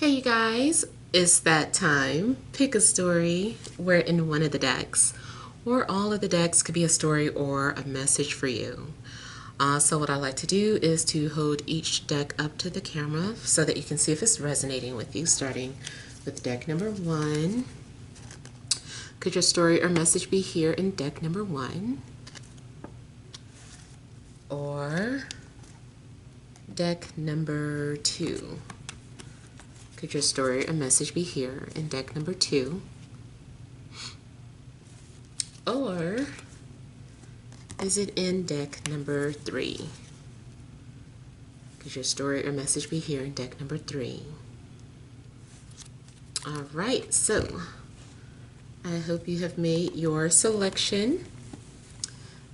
Hey you guys, it's that time. Pick a story. We're in one of the decks, or all of the decks could be a story or a message for you. So what I like to do is to hold each deck up to the camera so that you can see if it's resonating with you, starting with deck number 1. Could your story or message be here in deck number 1? Or deck number 2? Could your story or message be here in deck number 2? Or is it in deck number 3? Could your story or message be here in deck number 3? All right, so I hope you have made your selection.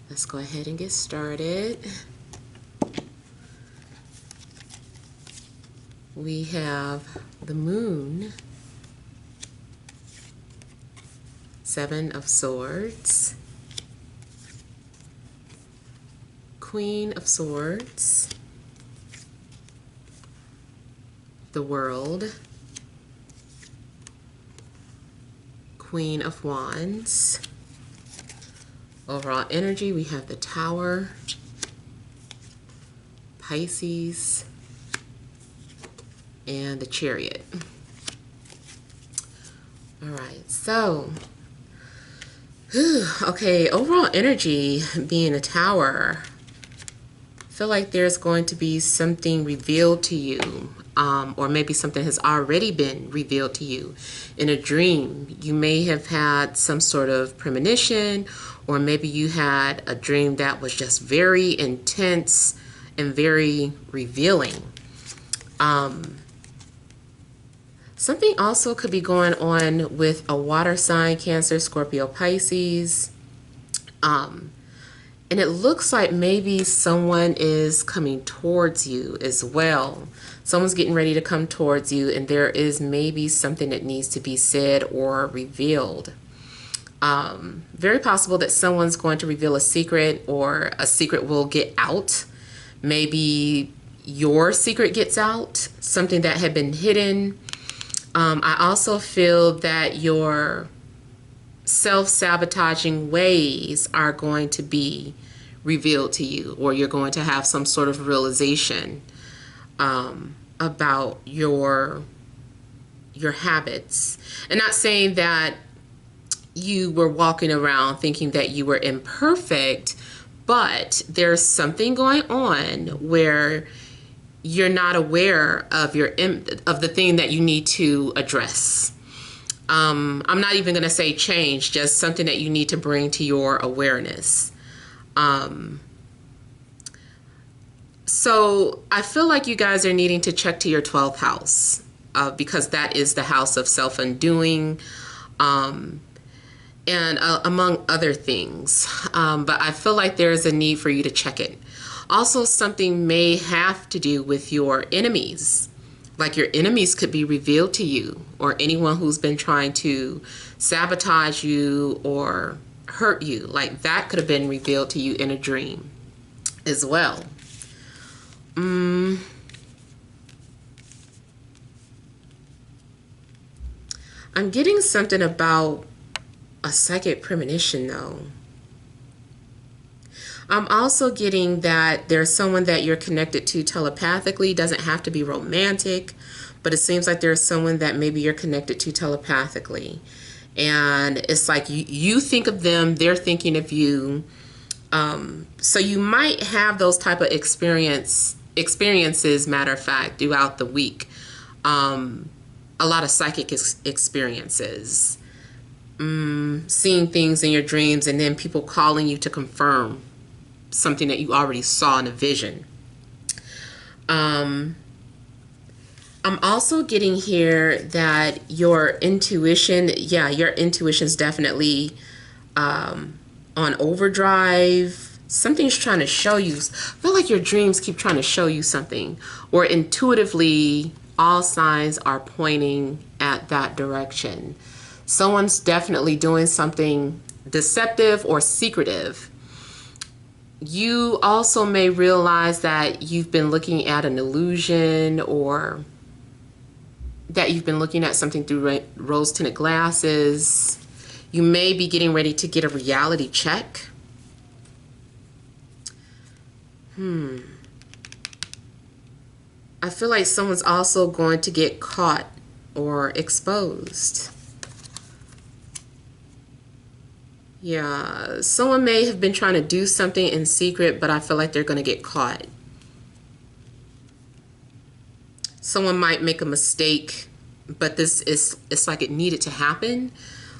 Let's go ahead and get started. We have the Moon, 7 of Swords, Queen of Swords, the World, Queen of Wands. Overall energy, we have the Tower, Pisces, and the Chariot. All right, so, okay, overall energy being a Tower, I feel like there's going to be something revealed to you, or maybe something has already been revealed to you in a dream. You may have had some sort of premonition, or maybe you had a dream that was just very intense and very revealing. Something also could be going on with a water sign, Cancer, Scorpio, Pisces. And it looks like maybe someone is coming towards you as well. Someone's getting ready to come towards you, and there is maybe something that needs to be said or revealed. Very possible that someone's going to reveal a secret, or a secret will get out. Maybe your secret gets out, something that had been hidden. I also feel that your self-sabotaging ways are going to be revealed to you, or you're going to have some sort of realization about your habits. And not saying that you were walking around thinking that you were imperfect, but there's something going on where you're not aware of the thing that you need to address. I'm not even going to say change, just something that you need to bring to your awareness. So I feel like you guys are needing to check to your 12th house, because that is the house of self-undoing, and among other things. But I feel like there is a need for you to check it. Also, something may have to do with your enemies. Like your enemies could be revealed to you, or anyone who's been trying to sabotage you or hurt you. Like that could have been revealed to you in a dream as well. I'm getting something about a psychic premonition though. I'm also getting that there's someone that you're connected to telepathically. Doesn't have to be romantic, but it seems like there's someone that maybe you're connected to telepathically. And it's like you think of them, they're thinking of you. So you might have those type of experiences, matter of fact, throughout the week. A lot of psychic experiences. Seeing things in your dreams, and then people calling you to confirm something that you already saw in a vision. I'm also getting here that your intuition, your intuition's definitely on overdrive. Something's trying to show you. I feel like your dreams keep trying to show you something, or intuitively all signs are pointing at that direction. Someone's definitely doing something deceptive or secretive. You also may realize that you've been looking at an illusion, or that you've been looking at something through rose-tinted glasses. You may be getting ready to get a reality check. I feel like someone's also going to get caught or exposed. Yeah, someone may have been trying to do something in secret, but I feel like they're going to get caught. Someone might make a mistake, but it's like it needed to happen.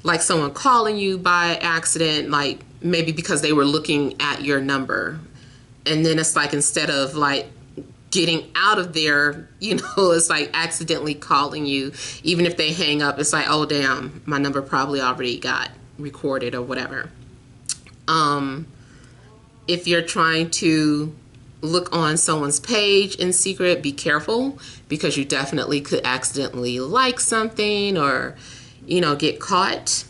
Like someone calling you by accident, like maybe because they were looking at your number. And then it's like instead of like getting out of there, you know, it's like accidentally calling you. Even if they hang up, it's like, oh damn, my number probably already got recorded or whatever. If you're trying to look on someone's page in secret, be careful, because you definitely could accidentally like something or, you know, get caught.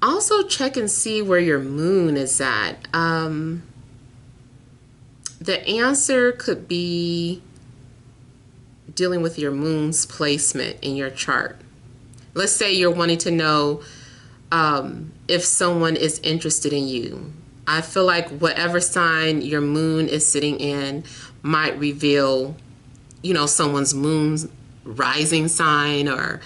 Also check and see where your moon is at. The answer could be dealing with your moon's placement in your chart. Let's say you're wanting to know if someone is interested in you. I feel like whatever sign your moon is sitting in might reveal, you know, someone's moon's rising sign or,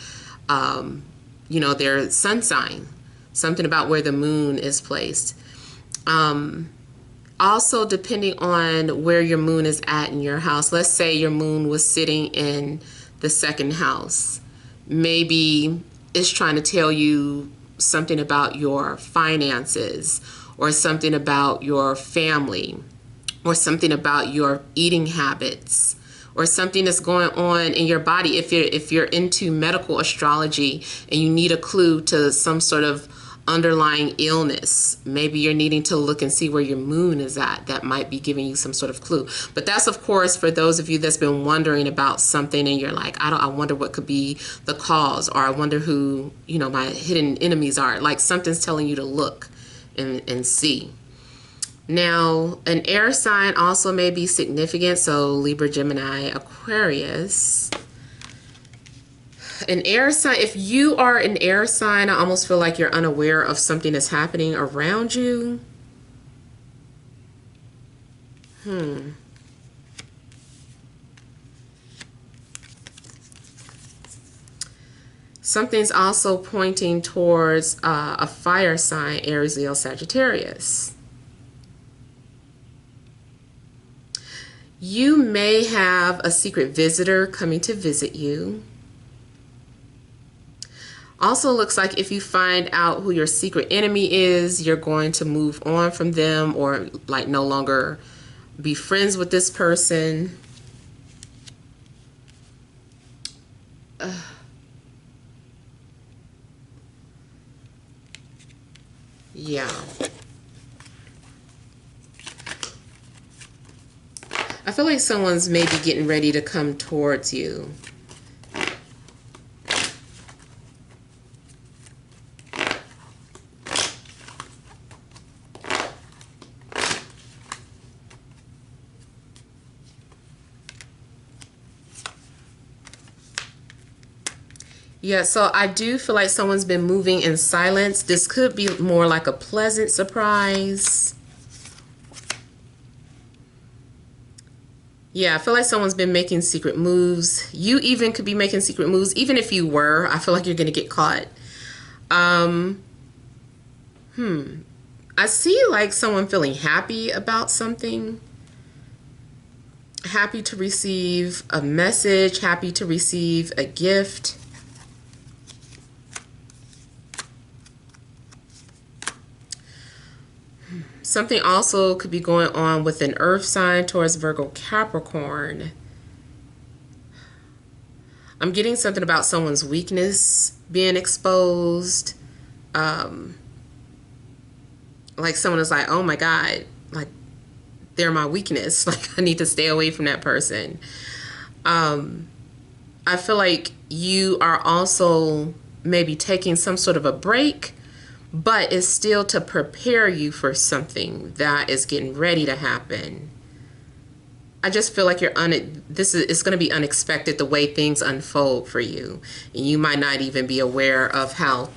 you know, their sun sign. Something about where the moon is placed. Also, depending on where your moon is at in your house, let's say your moon was sitting in the second house. Maybe it's trying to tell you something about your finances, or something about your family, or something about your eating habits, or something that's going on in your body. If you're into medical astrology and you need a clue to some sort of underlying illness, maybe you're needing to look and see where your moon is at. That might be giving you some sort of clue. But that's, of course, for those of you that's been wondering about something and you're like, I wonder what could be the cause, or I wonder who, you know, my hidden enemies are. Like something's telling you to look and see. Now, an air sign also may be significant. So Libra, Gemini, Aquarius. An air sign, if you are an air sign, I almost feel like you're unaware of something that's happening around you. Something's also pointing towards a fire sign, Aries, Leo, Sagittarius. You may have a secret visitor coming to visit you. Also looks like if you find out who your secret enemy is, you're going to move on from them, or like no longer be friends with this person. Yeah. I feel like someone's maybe getting ready to come towards you. Yeah, so I do feel like someone's been moving in silence. This could be more like a pleasant surprise. Yeah, I feel like someone's been making secret moves. You even could be making secret moves. Even if you were, I feel like you're going to get caught. I see like someone feeling happy about something. Happy to receive a message. Happy to receive a gift. Something also could be going on with an earth sign towards Virgo, Capricorn. I'm getting something about someone's weakness being exposed. Like someone is like, oh my God, like they're my weakness. Like I need to stay away from that person. I feel like you are also maybe taking some sort of a break, but it's still to prepare you for something that is getting ready to happen. I just feel like it's going to be unexpected the way things unfold for you. And you might not even be aware of how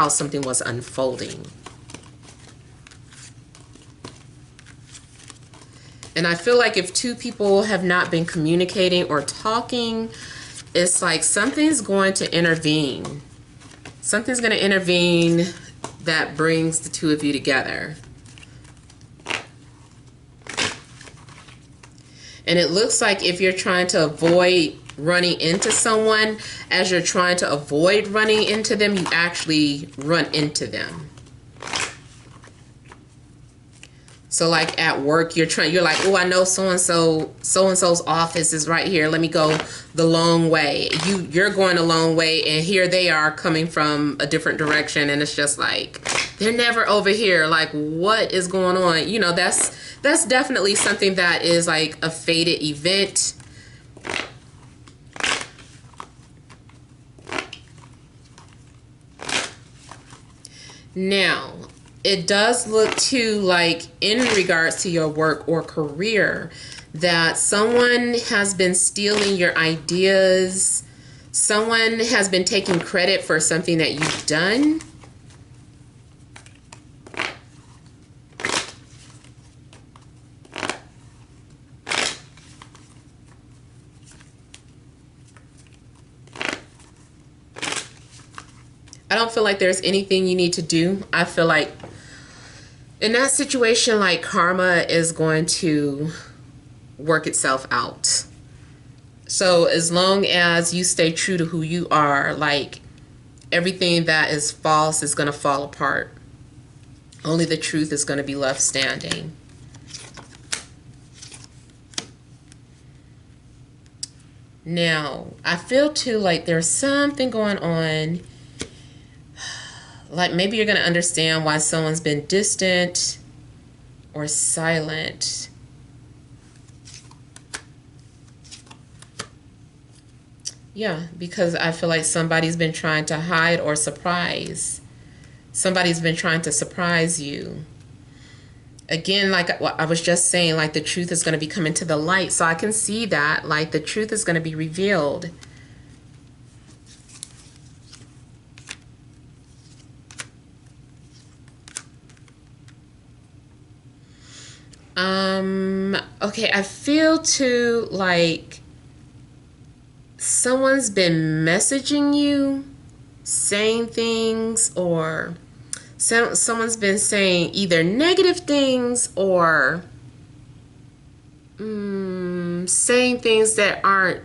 something was unfolding. And I feel like if two people have not been communicating or talking, it's like something's going to intervene. Something's going to intervene that brings the two of you together. And it looks like if you're trying to avoid running into someone, as you're trying to avoid running into them, you actually run into them. So like at work, you're like, oh, I know so-and-so's office is right here. Let me go the long way. You're going a long way, and here they are coming from a different direction, and it's just like, they're never over here. Like, what is going on? You know, that's definitely something that is like a fated event. Now, it does look too like in regards to your work or career that someone has been stealing your ideas. Someone has been taking credit for something that you've done. I don't feel like there's anything you need to do. I feel like in that situation, like karma is going to work itself out. So as long as you stay true to who you are, like everything that is false is going to fall apart. Only the truth is going to be left standing. Now, I feel too like there's something going on. Like maybe you're going to understand why someone's been distant or silent. Yeah, because I feel like somebody's been trying to hide or surprise. Somebody's been trying to surprise you. Again, like what I was just saying, like the truth is going to be coming to the light. So I can see that, like the truth is going to be revealed. Okay, I feel too like someone's been messaging you, saying things, or someone's been saying either negative things or saying things that aren't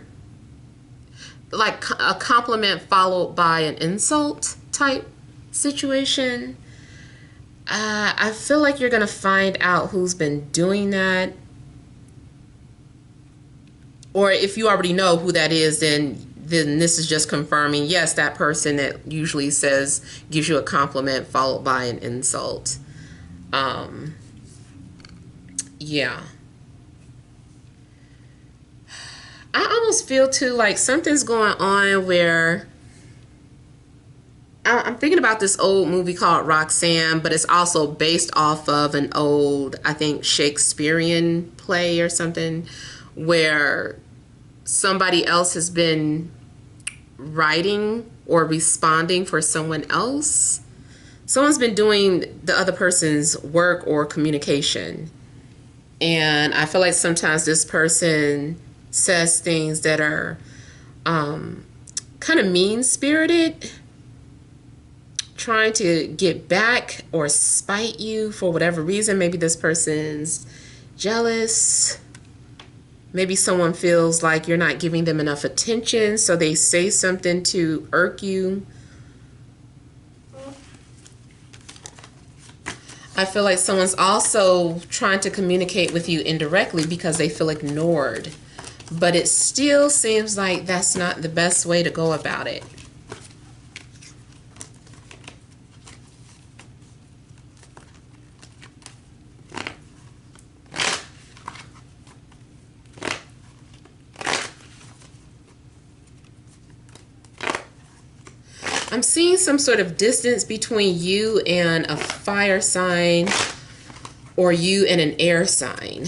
like a compliment followed by an insult type situation. I feel like you're going to find out who's been doing that. Or if you already know who that is, then this is just confirming, yes, that person that usually gives you a compliment followed by an insult. Yeah. I almost feel too like something's going on where I'm thinking about this old movie called Roxanne, but it's also based off of an old, I think, Shakespearean play or something, where somebody else has been writing or responding for someone else. Someone's been doing the other person's work or communication. And I feel like sometimes this person says things that are kind of mean-spirited, trying to get back or spite you for whatever reason. Maybe this person's jealous. Maybe someone feels like you're not giving them enough attention, so they say something to irk you. I feel like someone's also trying to communicate with you indirectly because they feel ignored. But it still seems like that's not the best way to go about it. I'm seeing some sort of distance between you and a fire sign or you and an air sign.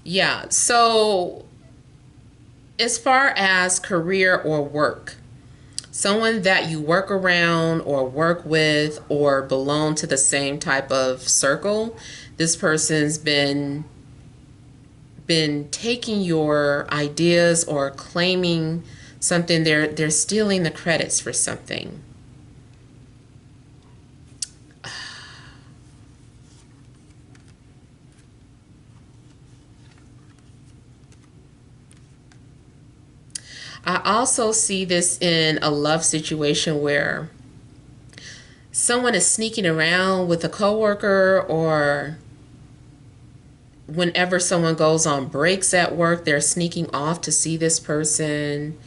Yeah. So as far as career or work, someone that you work around or work with or belong to the same type of circle, this person's been taking your ideas or claiming something. They're stealing the credits for something. I also see this in a love situation where someone is sneaking around with a coworker, or whenever someone goes on breaks at work, they're sneaking off to see this person.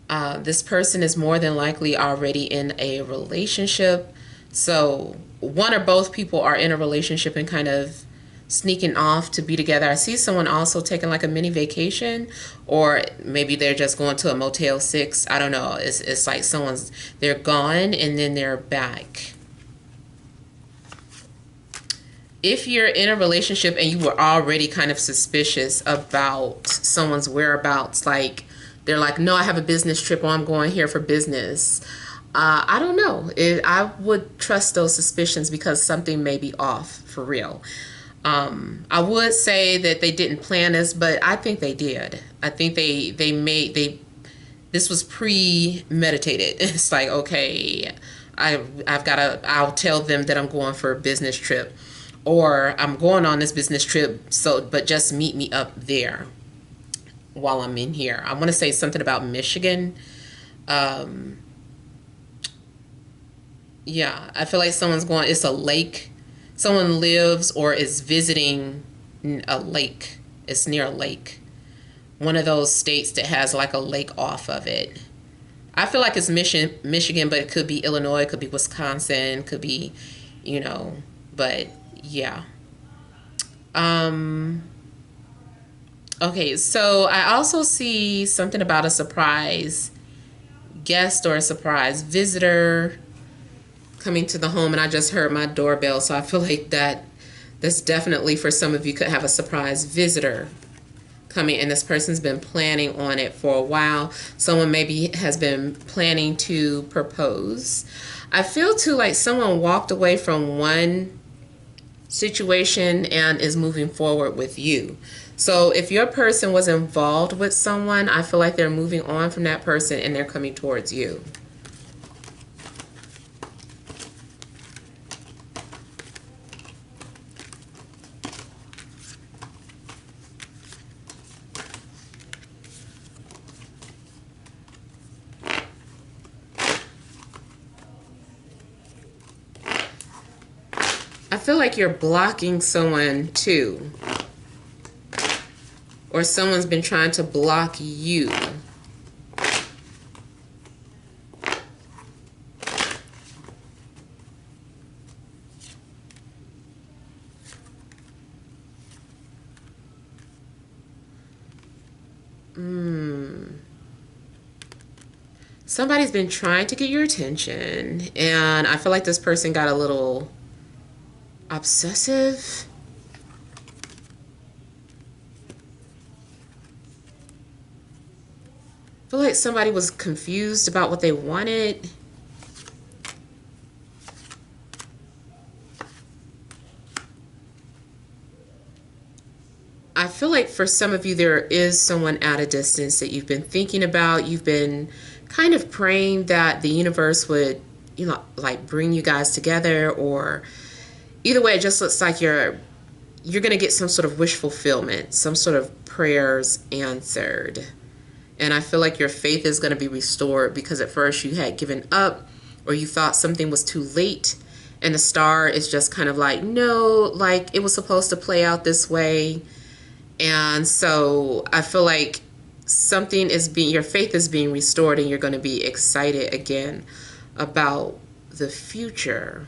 This person is more than likely already in a relationship. So one or both people are in a relationship and kind of sneaking off to be together. I see someone also taking like a mini vacation, or maybe they're just going to a Motel 6. I don't know. It's like they're gone and then they're back. If you're in a relationship and you were already kind of suspicious about someone's whereabouts, like they're like, no, I have a business trip, or I'm going here for business. I don't know. I would trust those suspicions because something may be off for real. I would say that they didn't plan this, but I think they did. I think this was premeditated. It's like, okay, I'll tell them that I'm going for a business trip, or I'm going on this business trip, but just meet me up there while I'm in here. I want to say something about Michigan. Yeah, I feel like it's a lake. Someone lives or is visiting a lake. It's near a lake. One of those states that has like a lake off of it. I feel like it's Michigan, but it could be Illinois, it could be Wisconsin, could be, but yeah. Okay, so I also see something about a surprise guest or a surprise visitor coming to the home, and I just heard my doorbell, so I feel like that's definitely, for some of you, could have a surprise visitor coming, and this person's been planning on it for a while. Someone maybe has been planning to propose. I feel too like someone walked away from one situation and is moving forward with you. So if your person was involved with someone, I feel like they're moving on from that person and they're coming towards you. I feel like you're blocking someone too. Or someone's been trying to block you. Somebody's been trying to get your attention, and I feel like this person got a little obsessive. I feel like somebody was confused about what they wanted. I feel like for some of you, there is someone at a distance that you've been thinking about. You've been kind of praying that the universe would, like bring you guys together, or either way, it just looks like you're going to get some sort of wish fulfillment, some sort of prayers answered. And I feel like your faith is going to be restored, because at first you had given up, or you thought something was too late, and the star is just kind of like, no, like it was supposed to play out this way. And so I feel like your faith is being restored, and you're going to be excited again about the future.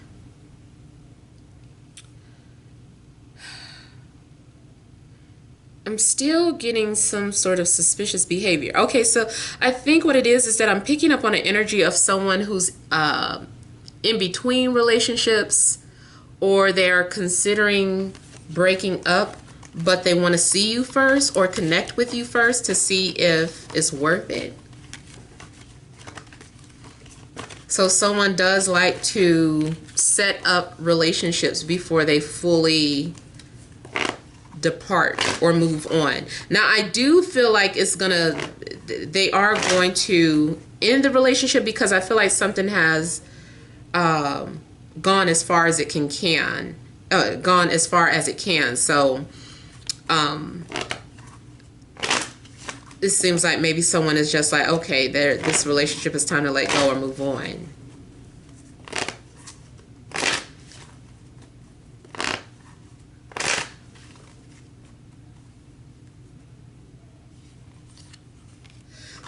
I'm still getting some sort of suspicious behavior. Okay, so I think what it is that I'm picking up on an energy of someone who's in between relationships, or they're considering breaking up, but they want to see you first or connect with you first to see if it's worth it. So someone does like to set up relationships before they fully depart or move on. Now, I do feel like they are going to end the relationship because I feel like something has gone as far as it can. So it seems like maybe someone is just like, okay, this relationship is time to let go or move on.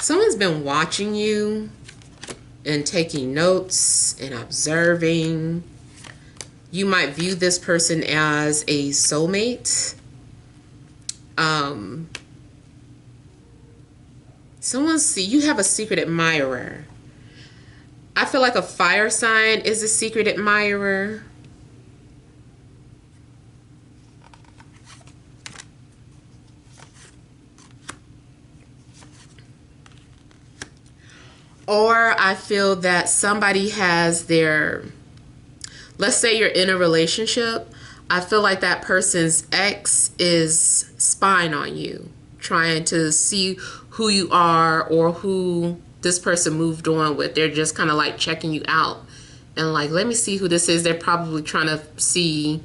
Someone's been watching you and taking notes and observing. You might view this person as a soulmate. You have a secret admirer. I feel like a fire sign is a secret admirer. Or I feel that somebody has let's say you're in a relationship. I feel like that person's ex is spying on you, trying to see who you are or who this person moved on with. They're just kind of like checking you out and like, let me see who this is. They're probably trying to see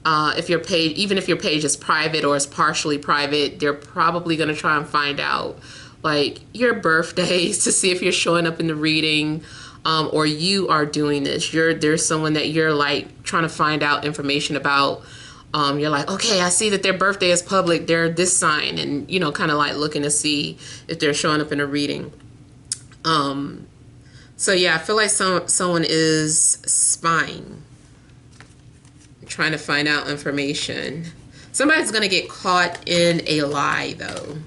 if your page, even if your page is private or is partially private, they're probably going to try and find out like your birthdays to see if you're showing up in the reading, or you are doing this. There's someone that you're like trying to find out information about. You're like, okay, I see that their birthday is public. They're this sign, and kind of like looking to see if they're showing up in a reading. So yeah, I feel like someone is spying, trying to find out information. Somebody's gonna get caught in a lie, though.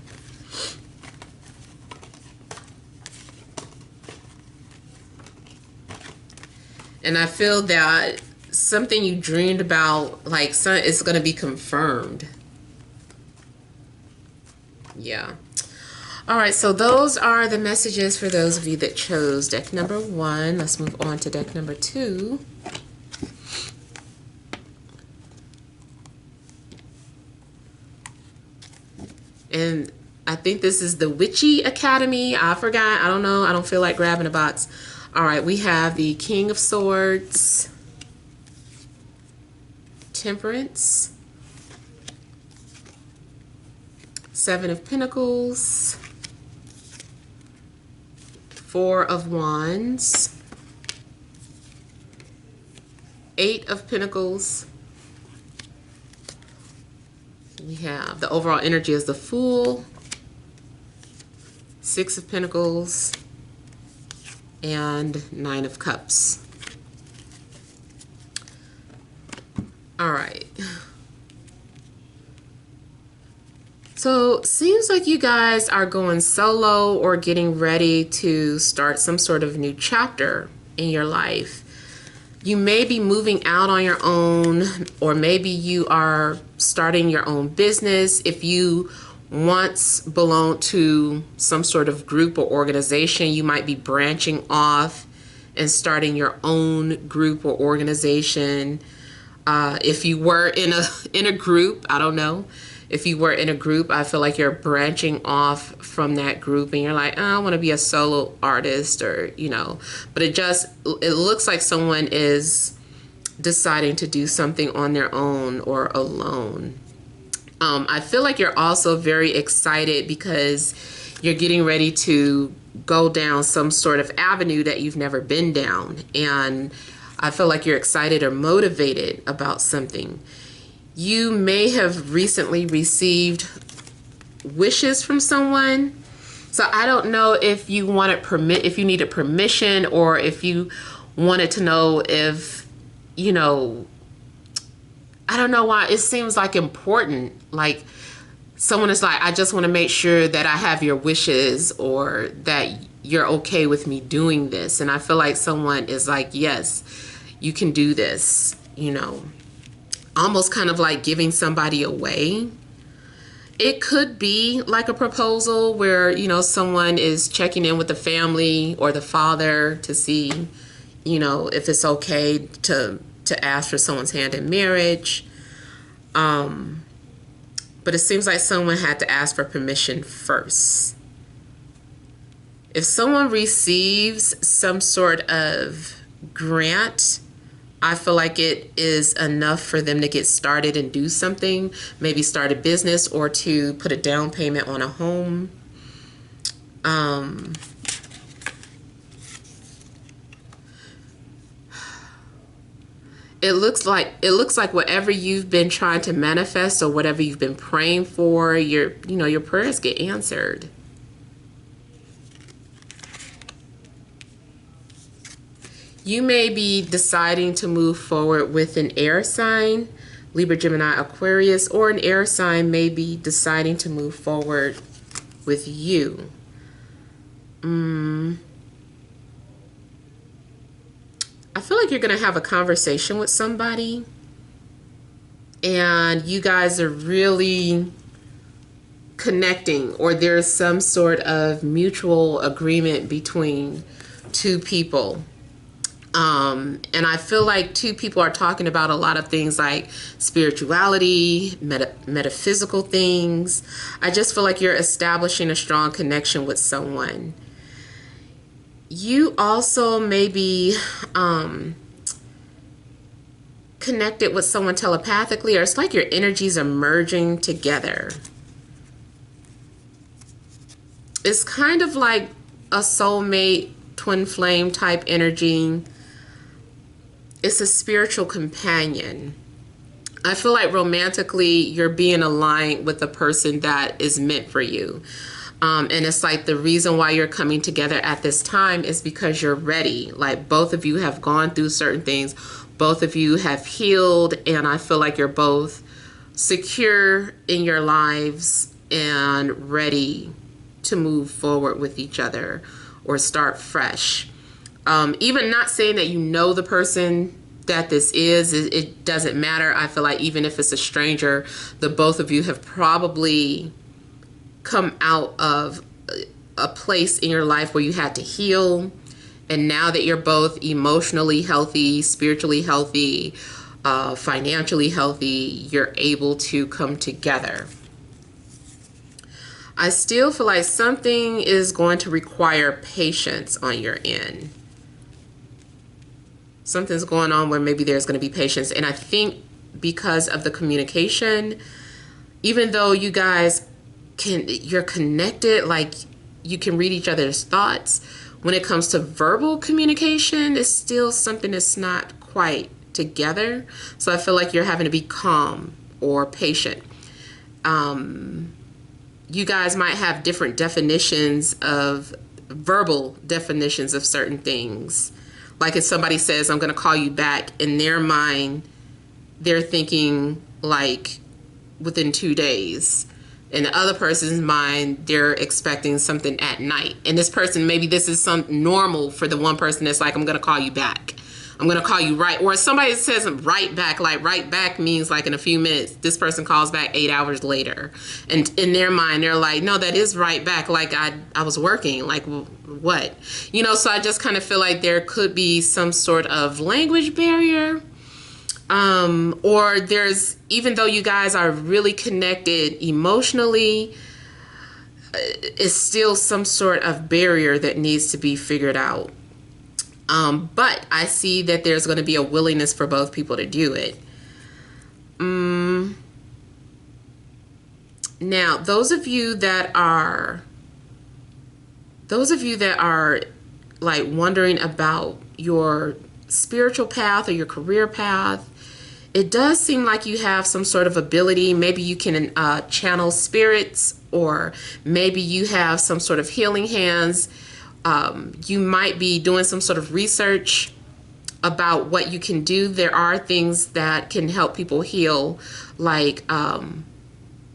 And I feel that something you dreamed about, like, it's going to be confirmed. Yeah. All right, so those are the messages for those of you that chose deck number 1. Let's move on to deck number 2. And I think this is the Witchy Academy. I forgot. I don't know. I don't feel like grabbing a box. All right, we have the King of Swords, Temperance, Seven of Pentacles, Four of Wands, Eight of Pentacles. We have the overall energy is the Fool, Six of Pentacles, and Nine of Cups. All right. So seems like you guys are going solo or getting ready to start some sort of new chapter in your life. You may be moving out on your own, or maybe you are starting your own business. If you once belonged to some sort of group or organization, you might be branching off and starting your own group or organization. If you were in a group, I don't know. If you were in a group, I feel like you're branching off from that group and you're like, oh, I want to be a solo artist, or, but it looks like someone is deciding to do something on their own or alone. I feel like you're also very excited because you're getting ready to go down some sort of avenue that you've never been down. And I feel like you're excited or motivated about something. You may have recently received wishes from someone. So I don't know if you if you needed permission, or if you wanted to know if, I don't know why it seems like important. Like someone is like, I just want to make sure that I have your wishes, or that you're okay with me doing this. And I feel like someone is like, yes, you can do this, almost kind of like giving somebody away. It could be like a proposal where, you know, someone is checking in with the family or the father to see, you know, if it's okay to ask for someone's hand in marriage. But it seems like someone had to ask for permission first. If someone receives some sort of grant, I feel like it is enough for them to get started and do something, maybe start a business or to put a down payment on a home. It looks like whatever you've been trying to manifest or whatever you've been praying for, your prayers get answered. You may be deciding to move forward with an air sign, Libra, Gemini, Aquarius, or an air sign may be deciding to move forward with you. I feel like you're going to have a conversation with somebody and you guys are really connecting, or there's some sort of mutual agreement between two people. And I feel like two people are talking about a lot of things like spirituality, metaphysical things. I just feel like you're establishing a strong connection with someone. You also may be connected with someone telepathically, or it's like your energies are merging together. It's kind of like a soulmate, twin flame type energy. It's a spiritual companion. I feel like romantically you're being aligned with the person that is meant for you. And it's like the reason why you're coming together at this time is because you're ready. Like both of you have gone through certain things. Both of you have healed. And I feel like you're both secure in your lives and ready to move forward with each other or start fresh. Even not saying that you know the person that this is, it doesn't matter. I feel like even if it's a stranger, the both of you have probably come out of a place in your life where you had to heal. And now that you're both emotionally healthy, spiritually healthy, financially healthy, you're able to come together. I still feel like something is going to require patience on your end. Something's going on where maybe there's going to be patience. And I think because of the communication, even though you guys you're connected, like you can read each other's thoughts, when it comes to verbal communication, it's still something that's not quite together. So I feel like you're having to be calm or patient. You guys might have different definitions of verbal definitions of certain things. Like if somebody says, I'm going to call you back, in their mind, they're thinking like within 2 days. In the other person's mind, they're expecting something at night. And this person, maybe this is some normal for the one person that's like, I'm going to call you back. I'm going to call you right. Or somebody says right back, like right back means like in a few minutes. This person calls back 8 hours later. And in their mind, they're like, no, that is right back. Like I was working. Like what? You know, so I just kind of feel like there could be some sort of language barrier. Or there's, even though you guys are really connected emotionally, it's still some sort of barrier that needs to be figured out. But I see that there's going to be a willingness for both people to do it. Now, those of you that are like wondering about your spiritual path or your career path, it does seem like you have some sort of ability. Maybe you can channel spirits, or maybe you have some sort of healing hands. You might be doing some sort of research about what you can do. There are things that can help people heal, like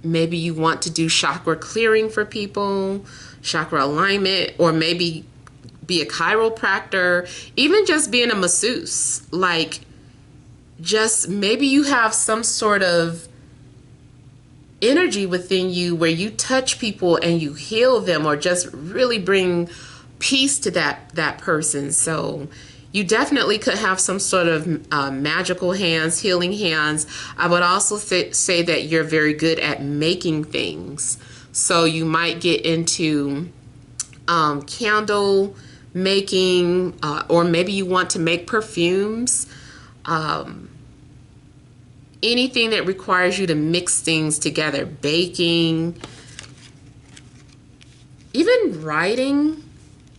maybe you want to do chakra clearing for people, chakra alignment, or maybe be a chiropractor, even just being a masseuse. Like just maybe you have some sort of energy within you where you touch people and you heal them, or just really bring peace to that person. So you definitely could have some sort of magical hands, healing hands. I would also say that you're very good at making things. So you might get into candle making, or maybe you want to make perfumes. Anything that requires you to mix things together, baking, even writing,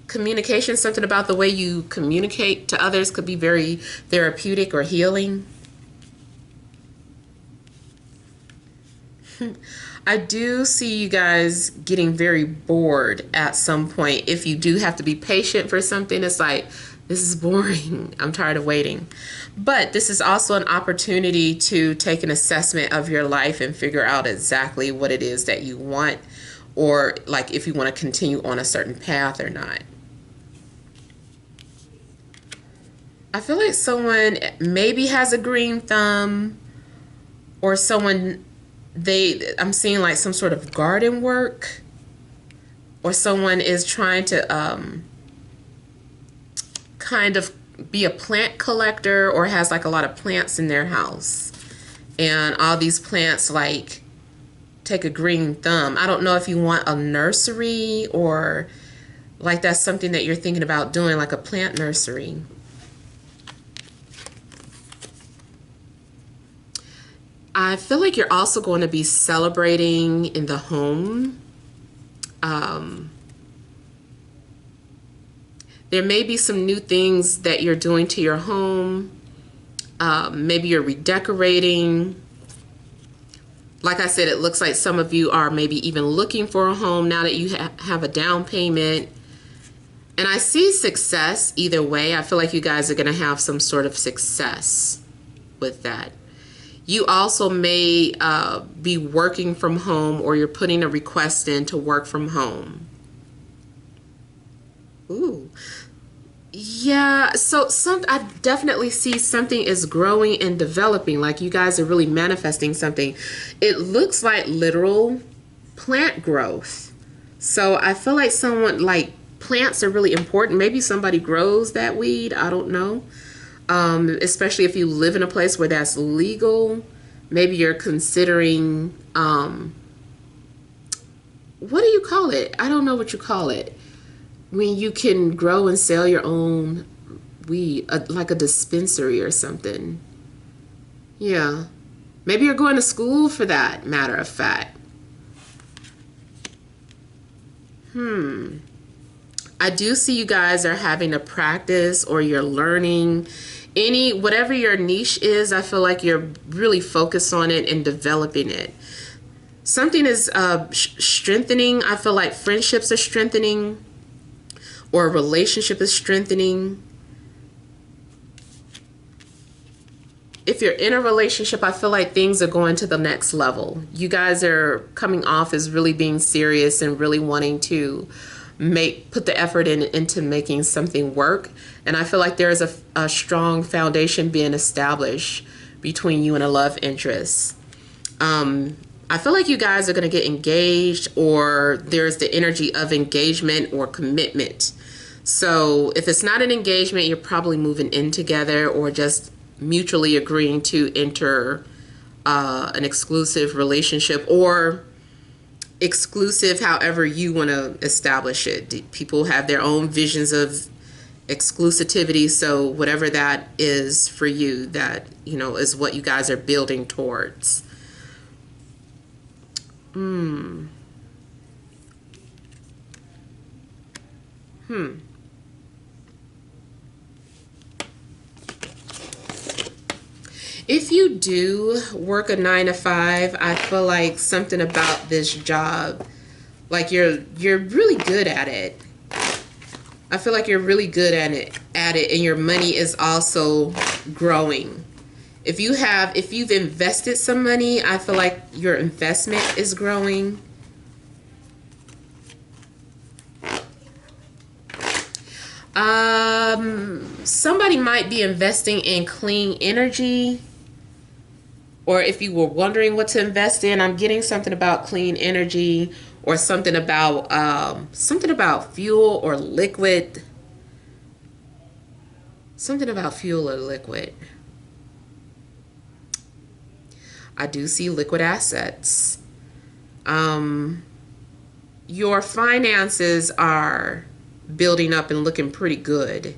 communication, something about the way you communicate to others could be very therapeutic or healing. I do see you guys getting very bored at some point. If you do have to be patient for something, it's like, this is boring. I'm tired of waiting. But this is also an opportunity to take an assessment of your life and figure out exactly what it is that you want, or like if you want to continue on a certain path or not. I feel like someone maybe has a green thumb, or someone, I'm seeing like some sort of garden work, or someone is trying to kind of be a plant collector, or has like a lot of plants in their house, and all these plants like take a green thumb. I don't know if you want a nursery, or like that's something that you're thinking about doing, like a plant nursery. I feel like you're also going to be celebrating in the home. There may be some new things that you're doing to your home. Maybe you're redecorating. Like I said, it looks like some of you are maybe even looking for a home now that you have a down payment. And I see success either way. I feel like you guys are going to have some sort of success with that. You also may be working from home, or you're putting a request in to work from home. Ooh. Yeah, so I definitely see something is growing and developing, like you guys are really manifesting something. It looks like literal plant growth. So I feel like someone, like, plants are really important. Maybe somebody grows that weed, I don't know. Especially if you live in a place where that's legal. Maybe you're considering, what do you call it? I don't know what you call it. When you can grow and sell your own weed, like a dispensary or something. Yeah. Maybe you're going to school for that, matter of fact. I do see you guys are having a practice, or you're learning whatever your niche is. I feel like you're really focused on it and developing it. Something is strengthening. I feel like friendships are strengthening, or a relationship is strengthening. If you're in a relationship, I feel like things are going to the next level. You guys are coming off as really being serious and really wanting to put the effort into making something work. And I feel like there is a strong foundation being established between you and a love interest. I feel like you guys are going to get engaged, or there's the energy of engagement or commitment. So if it's not an engagement, you're probably moving in together, or just mutually agreeing to enter an exclusive relationship, or exclusive, however you want to establish it. People have their own visions of exclusivity, so whatever that is for you, that, you know, is what you guys are building towards. If you do work a 9 to 5, I feel like something about this job, like you're really good at it. I feel like you're really good at it, and your money is also growing. If you've invested some money, I feel like your investment is growing. Somebody might be investing in clean energy. Or if you were wondering what to invest in, I'm getting something about clean energy, or something about fuel or liquid. Something about fuel or liquid. I do see liquid assets. Your finances are building up and looking pretty good.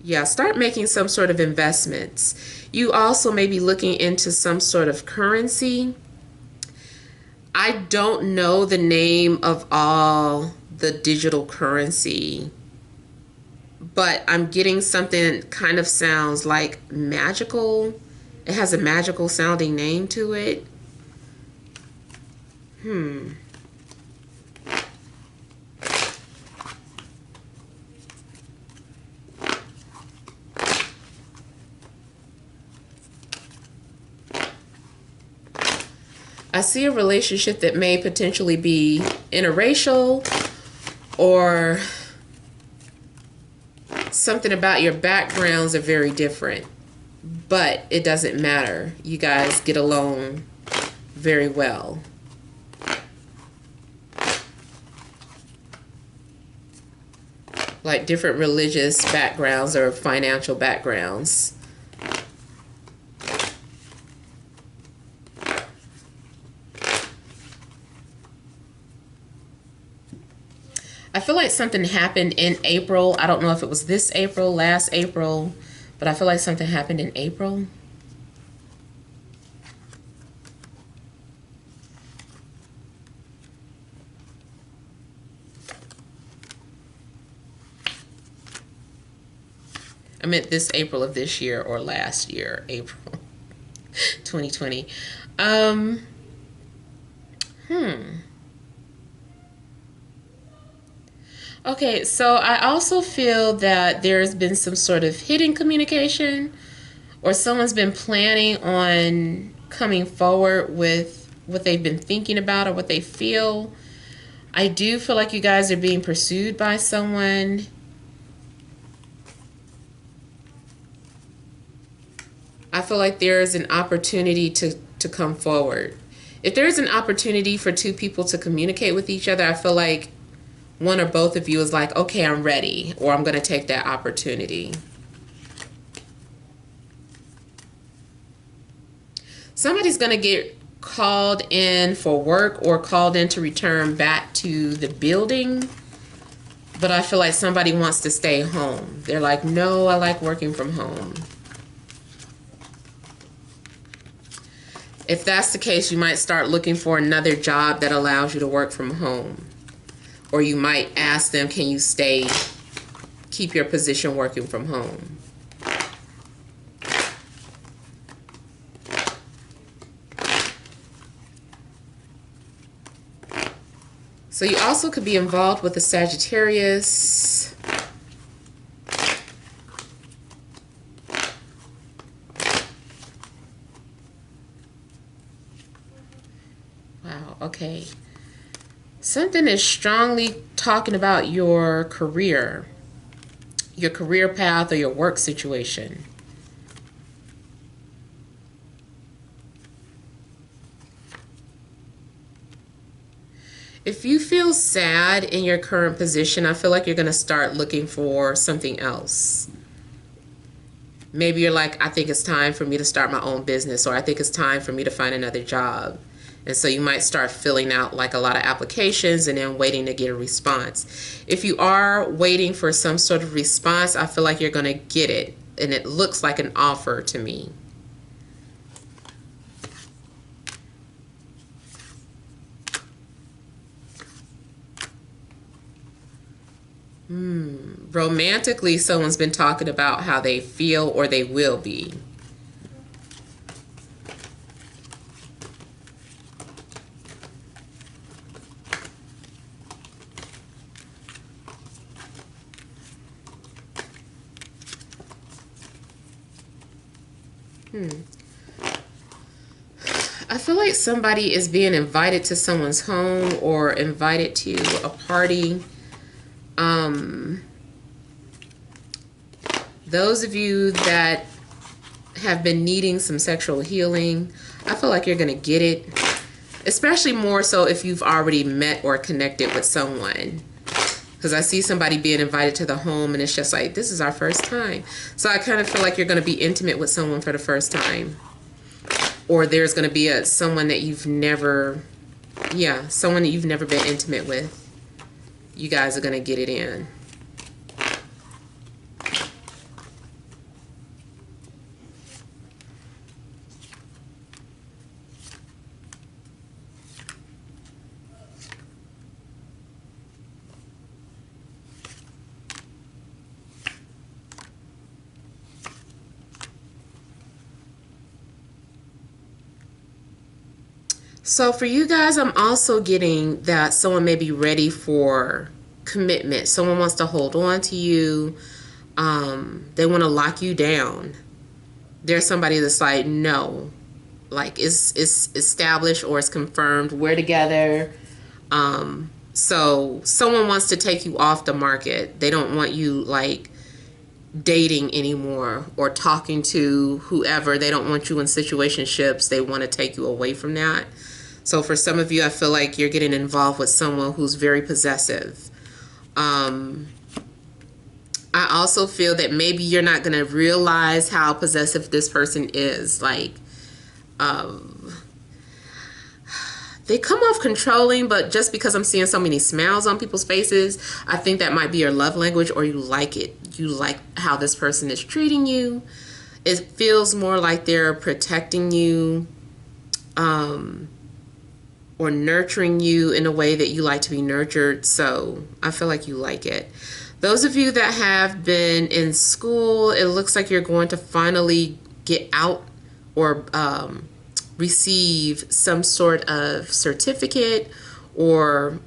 Yeah, start making some sort of investments. You also may be looking into some sort of currency. I don't know the name of all the digital currency, but I'm getting something that kind of sounds like magical. It has a magical sounding name to it. I see a relationship that may potentially be interracial, or something about your backgrounds are very different, but it doesn't matter. You guys get along very well. Like different religious backgrounds or financial backgrounds. I feel like something happened in April. I don't know if it was this April, last April, but I feel like something happened in April. I meant this April of this year or last year, April 2020. Okay, so I also feel that there's been some sort of hidden communication, or someone's been planning on coming forward with what they've been thinking about or what they feel. I do feel like you guys are being pursued by someone. I feel like there's an opportunity to come forward. If there's an opportunity for two people to communicate with each other, I feel like one or both of you is like, okay, I'm ready, or I'm going to take that opportunity. Somebody's going to get called in for work or called in to return back to the building, but I feel like somebody wants to stay home. They're like, no, I like working from home. If that's the case, you might start looking for another job that allows you to work from home. Or you might ask them, can you stay, keep your position working from home? So you also could be involved with a Sagittarius. Wow, okay. Something is strongly talking about your career path, or your work situation. If you feel sad in your current position, I feel like you're going to start looking for something else. Maybe you're like, I think it's time for me to start my own business, or I think it's time for me to find another job. And so you might start filling out like a lot of applications and then waiting to get a response. If you are waiting for some sort of response, I feel like you're going to get it. And it looks like an offer to me. Romantically, someone's been talking about how they feel or they will be. I feel like somebody is being invited to someone's home or invited to a party. Those of you that have been needing some sexual healing. I feel like you're going to get it, especially more so if you've already met or connected with someone. Because I see somebody being invited to the home and it's just like, this is our first time. So I kind of feel like you're going to be intimate with someone for the first time. Or there's going to be someone that you've never, someone that you've never been intimate with. You guys are going to get it in. So for you guys, I'm also getting that someone may be ready for commitment. Someone wants to hold on to you. They want to lock you down. There's somebody that's like, no, like it's established or it's confirmed. We're together. So someone wants to take you off the market. They don't want you like dating anymore or talking to whoever. They don't want you in situationships. They want to take you away from that. So for some of you, I feel like you're getting involved with someone who's very possessive. I also feel that maybe you're not going to realize how possessive this person is. Like, they come off controlling, but just because I'm seeing so many smiles on people's faces, I think that might be your love language, or you like it. You like how this person is treating you. It feels more like they're protecting you, or nurturing you in a way that you like to be nurtured. So I feel like you like it. Those of you that have been in school, it looks like you're going to finally get out or receive some sort of certificate or,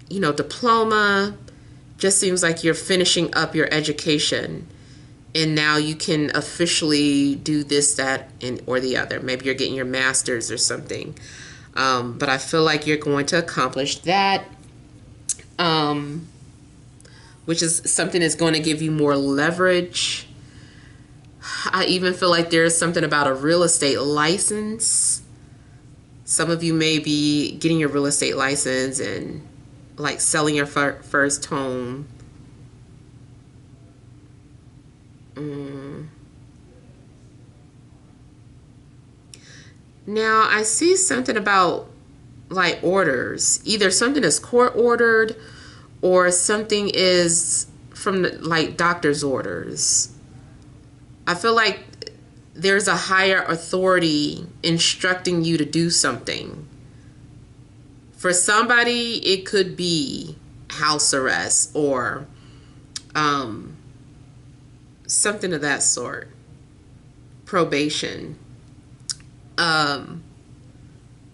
diploma. Just seems like you're finishing up your education and now you can officially do this, that, or the other. Maybe you're getting your master's or something. But I feel like you're going to accomplish that, which is something that's going to give you more leverage. I even feel like there's something about a real estate license. Some of you may be getting your real estate license and like selling your first home. Now, I see something about like orders. Either something is court ordered or something is from like doctor's orders. I feel like there's a higher authority instructing you to do something. For somebody, it could be house arrest or something of that sort. Probation.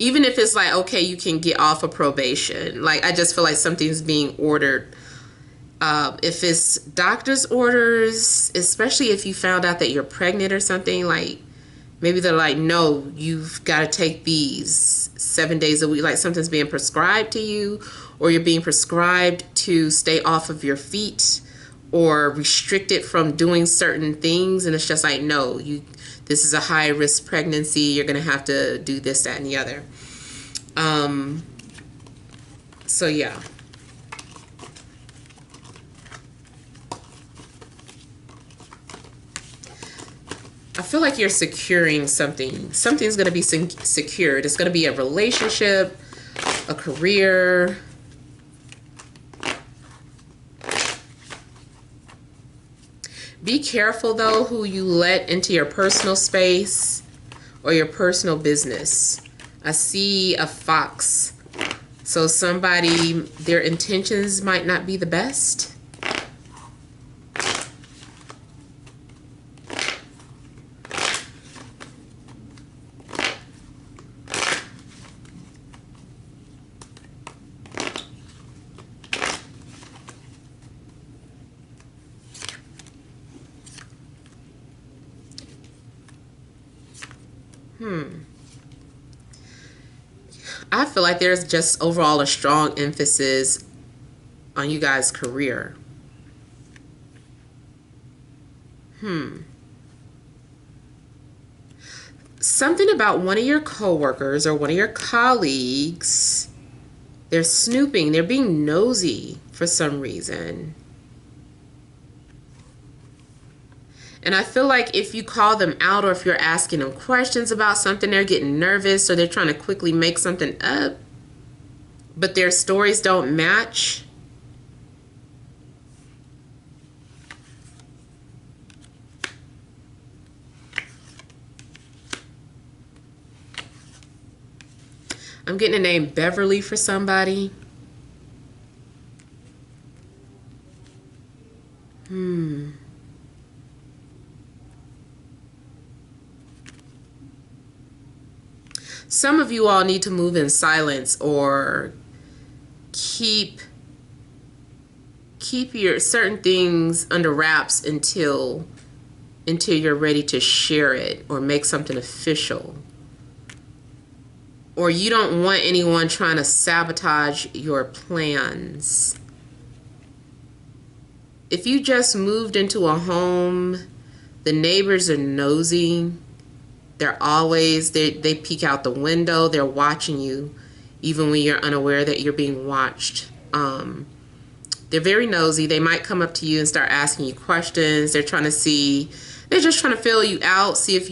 Even if it's like, okay, you can get off of probation. Like, I just feel like something's being ordered. If it's doctor's orders, especially if you found out that you're pregnant or something, like maybe they're like, no, you've got to take these 7 days a week. Like something's being prescribed to you, or you're being prescribed to stay off of your feet or restricted from doing certain things. And it's just like, no, this is a high risk pregnancy. You're going to have to do this, that, and the other. So yeah. I feel like you're securing something. Something's going to be secured. It's going to be a relationship, a career. Be careful, though, who you let into your personal space or your personal business. I see a fox. So somebody, their intentions might not be the best. I feel like there's just overall a strong emphasis on you guys' career. something about one of your coworkers or one of your colleagues. They're snooping. They're being nosy for some reason. And I feel like if you call them out or if you're asking them questions about something, they're getting nervous or they're trying to quickly make something up, but their stories don't match. I'm getting a name Beverly for somebody. Some of you all need to move in silence or keep your certain things under wraps until you're ready to share it or make something official. Or you don't want anyone trying to sabotage your plans. If you just moved into a home, the neighbors are nosy. They peek out the window. They're watching you, even when you're unaware that you're being watched. They're very nosy. They might come up to you and start asking you questions. They're just trying to fill you out, see if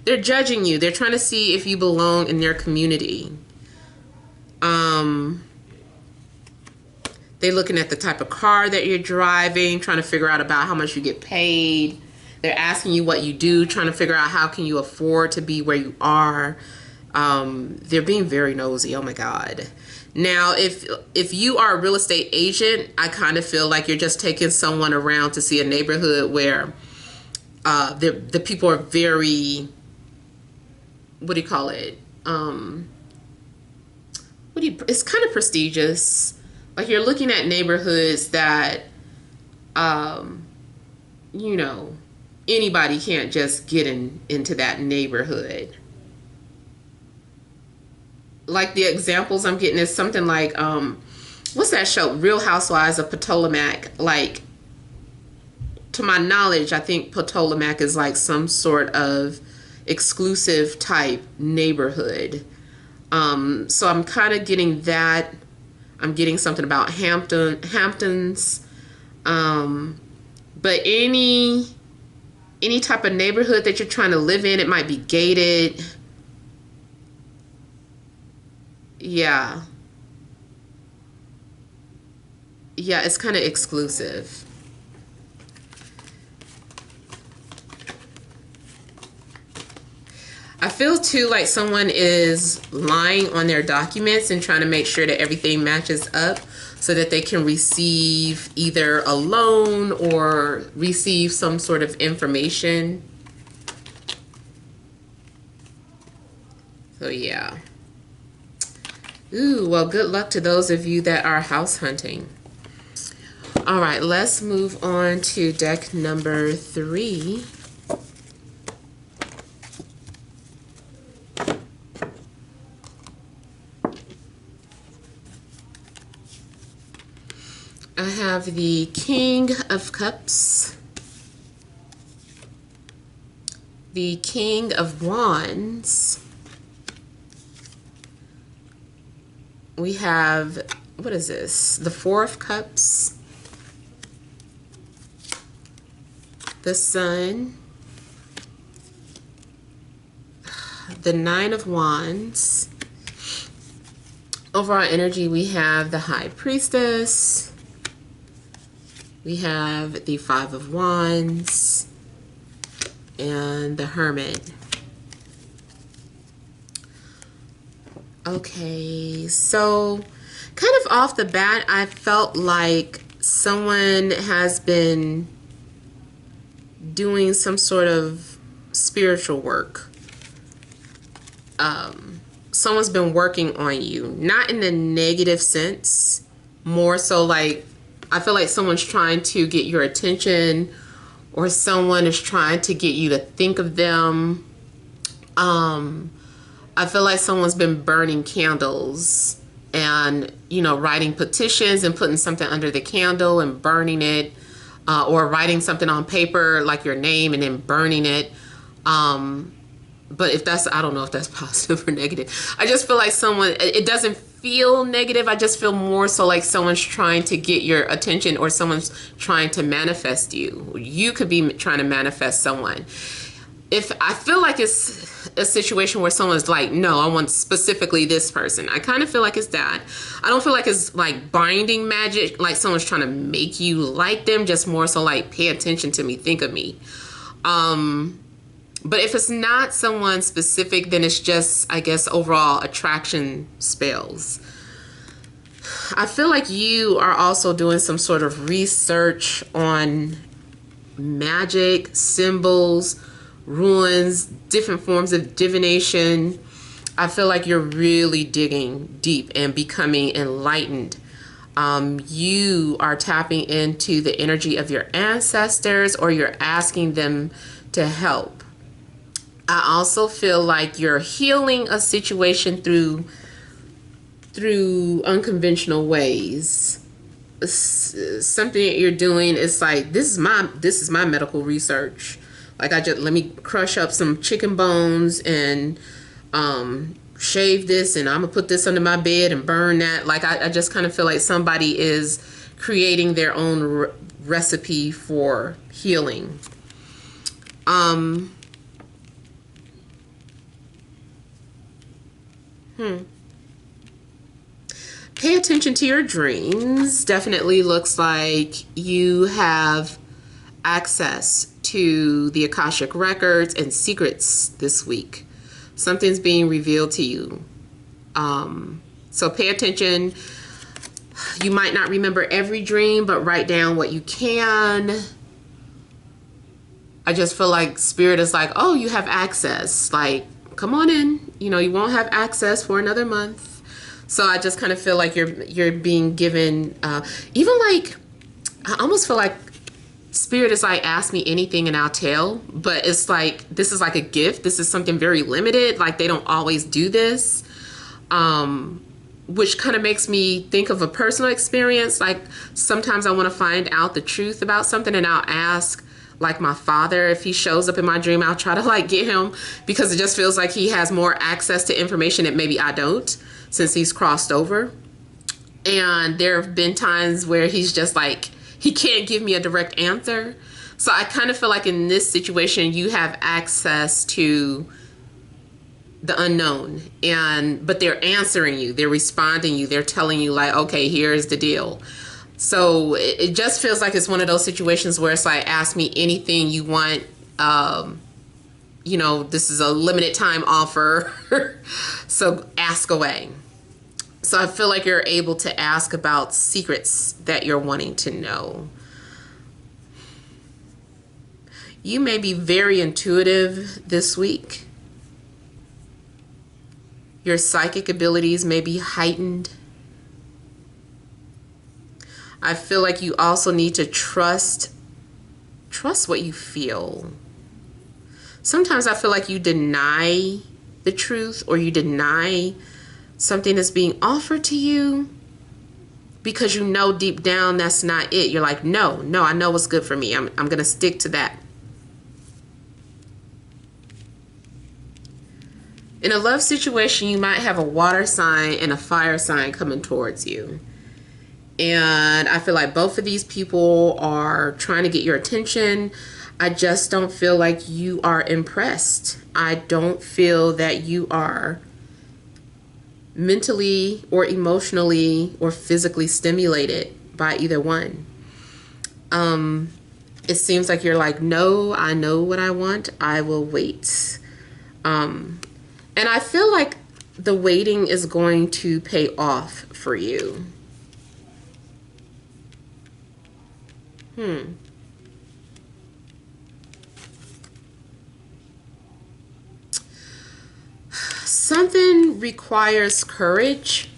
they're judging you. They're trying to see if you belong in their community. They're looking at the type of car that you're driving, trying to figure out about how much you get paid. They're asking you what you do, trying to figure out how can you afford to be where you are. They're being very nosy. Oh my God. Now, if you are a real estate agent, I kind of feel like you're just taking someone around to see a neighborhood where the people are very, what do you call it? It's kind of prestigious. Like you're looking at neighborhoods that, anybody can't just get into that neighborhood. Like the examples I'm getting is something like, what's that show? Real Housewives of Potomac. Like, to my knowledge, I think Potomac is like some sort of exclusive type neighborhood. So I'm kind of getting that. I'm getting something about Hamptons. But any type of neighborhood that you're trying to live in, it might be gated. Yeah. Yeah, it's kind of exclusive. I feel too like someone is lying on their documents and trying to make sure that everything matches up so that they can receive either a loan or receive some sort of information. So yeah. Ooh, well, good luck to those of you that are house hunting. All right, let's move on to deck number 3. I have the King of Cups, the King of Wands. We have, what is this? The Four of Cups, the Sun, the Nine of Wands. Overall energy, we have the High Priestess. We have the Five of Wands and the Hermit. Okay, so kind of off the bat, I felt like someone has been doing some sort of spiritual work. Someone's been working on you, not in a negative sense, more so like I feel like someone's trying to get your attention or someone is trying to get you to think of them. I feel like someone's been burning candles and, writing petitions and putting something under the candle and burning it, or writing something on paper like your name and then burning it. but if that's, I don't know if that's positive or negative. I just feel like someone, it doesn't feel negative. I just feel more so like someone's trying to get your attention, or someone's trying to manifest you. You could be trying to manifest someone. If I feel like it's a situation where someone's like, no, I want specifically this person, I kind of feel like it's that. I don't feel like it's like binding magic, like someone's trying to make you like them, just more so like, pay attention to me, think of me. But if it's not someone specific, then it's just, I guess, overall attraction spells. I feel like you are also doing some sort of research on magic, symbols, runes, different forms of divination. I feel like you're really digging deep and becoming enlightened. You are tapping into the energy of your ancestors, or you're asking them to help. I also feel like you're healing a situation through unconventional ways. Something that you're doing is like, this is my medical research. Like, let me crush up some chicken bones and shave this, and I'm gonna put this under my bed and burn that. Like, I just kind of feel like somebody is creating their own recipe for healing. Pay attention to your dreams. Definitely looks like you have access to the Akashic records and secrets this week. Something's being revealed to you. So pay attention. You might not remember every dream, but write down what you can. I just feel like Spirit is like, oh, you have access. Like, come on in. You know, you won't have access for another month. So I just kind of feel like you're being given, even like, I almost feel like Spirit is like, ask me anything and I'll tell. But it's like, this is like a gift. This is something very limited. Like, they don't always do this. Which kind of makes me think of a personal experience. Like, sometimes I want to find out the truth about something, and I'll ask, like, my father, if he shows up in my dream, I'll try to like get him, because it just feels like he has more access to information that maybe I don't, since he's crossed over. And there have been times where he's just like, he can't give me a direct answer. So I kind of feel like in this situation, you have access to the unknown, but they're answering you, they're responding you, they're telling you like, okay, here's the deal. So it just feels like it's one of those situations where it's like, ask me anything you want. You know, this is a limited time offer. So ask away. So I feel like you're able to ask about secrets that you're wanting to know. You may be very intuitive this week. Your psychic abilities may be heightened. I feel like you also need to trust what you feel. Sometimes I feel like you deny the truth, or you deny something that's being offered to you, because you know deep down that's not it. You're like, no, I know what's good for me. I'm going to stick to that. In a love situation, you might have a water sign and a fire sign coming towards you. And I feel like both of these people are trying to get your attention. I just don't feel like you are impressed. I don't feel that you are mentally or emotionally or physically stimulated by either one. It seems like you're like, no, I know what I want. I will wait. And I feel like the waiting is going to pay off for you. Something requires courage.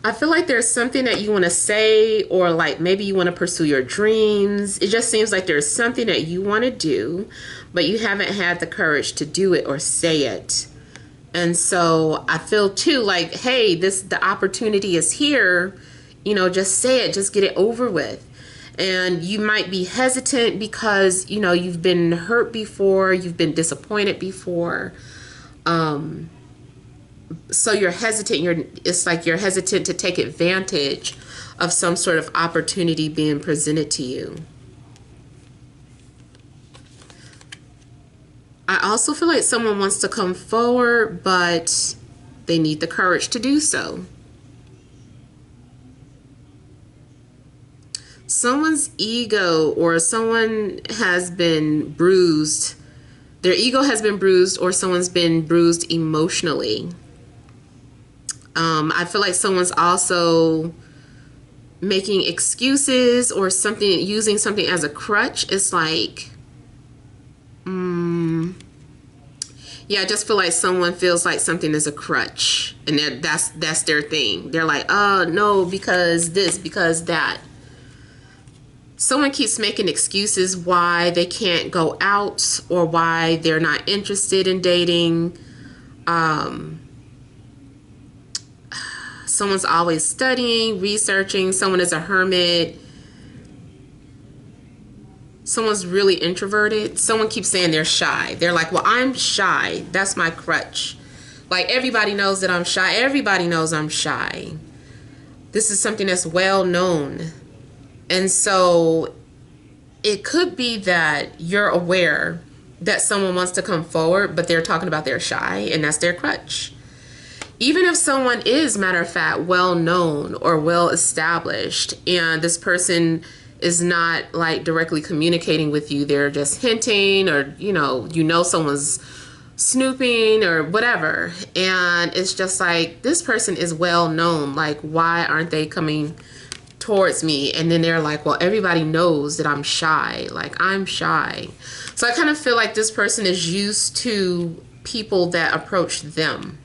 I feel like there's something that you want to say, or like maybe you want to pursue your dreams. It just seems like there's something that you want to do, but you haven't had the courage to do it or say it. And so I feel too like, hey, the opportunity is here, you know, just say it, just get it over with. And you might be hesitant because, you know, you've been hurt before, you've been disappointed before. So you're hesitant. It's like you're hesitant to take advantage of some sort of opportunity being presented to you. I also feel like someone wants to come forward, but they need the courage to do so. Someone's ego, or someone has been bruised. Their ego has been bruised, or someone's been bruised emotionally. I feel like someone's also making excuses or something, using something as a crutch. It's like, yeah, I just feel like someone feels like something is a crutch, and that's their thing. They're like, oh no, because this, because that. Someone keeps making excuses why they can't go out or why they're not interested in dating. Someone's always studying, researching. Someone is a hermit. Someone's really introverted. Someone keeps saying they're shy. They're like, well, I'm shy. That's my crutch. Like, everybody knows that I'm shy. Everybody knows I'm shy. This is something that's well known. And so it could be that you're aware that someone wants to come forward, but they're talking about they're shy, and that's their crutch. Even if someone is, matter of fact, well known or well established, and this person is not like directly communicating with you, they're just hinting, or you know someone's snooping or whatever, and it's just like, this person is well known, like, why aren't they coming towards me? And then they're like, well, everybody knows that I'm shy. Like, I'm shy. So I kind of feel like this person is used to people that approach them.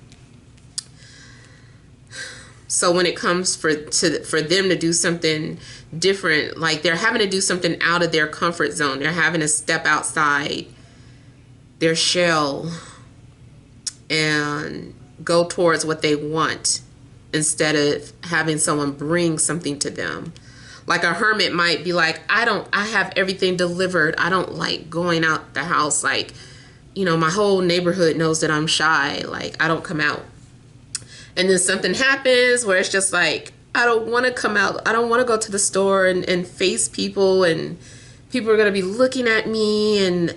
So when it comes for them to do something different, like they're having to do something out of their comfort zone. They're having to step outside their shell and go towards what they want, instead of having someone bring something to them. Like a hermit might be like, I have everything delivered. I don't like going out the house. Like, you know, my whole neighborhood knows that I'm shy. Like, I don't come out. And then something happens where it's just like, I don't want to come out. I don't want to go to the store and face people, and people are going to be looking at me, and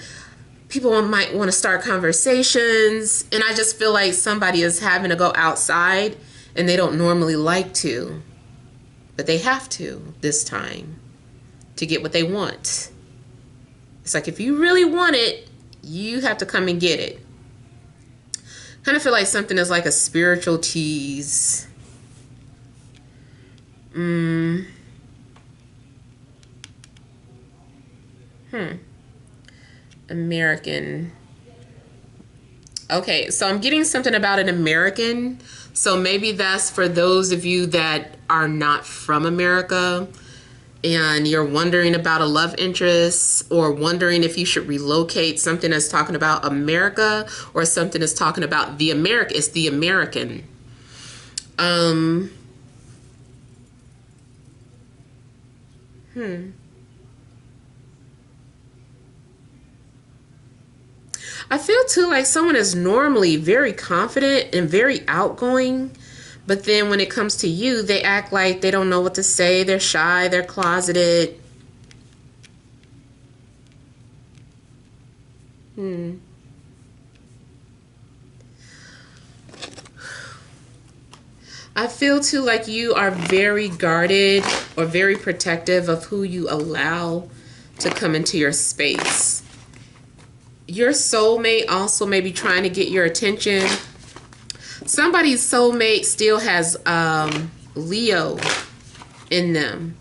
people might want to start conversations. And I just feel like somebody is having to go outside, and they don't normally like to, but they have to this time to get what they want. It's like, if you really want it, you have to come and get it. Kind of feel like something is like a spiritual tease. American. Okay, so I'm getting something about an American. So maybe that's for those of you that are not from America and you're wondering about a love interest, or wondering if you should relocate. Something that's talking about America, or something that's talking about the America. It's the American. I feel too like someone is normally very confident and very outgoing, but then when it comes to you, they act like they don't know what to say. They're shy, they're closeted. I feel too like you are very guarded or very protective of who you allow to come into your space. Your soulmate also may be trying to get your attention. Somebody's soulmate still has Leo in them.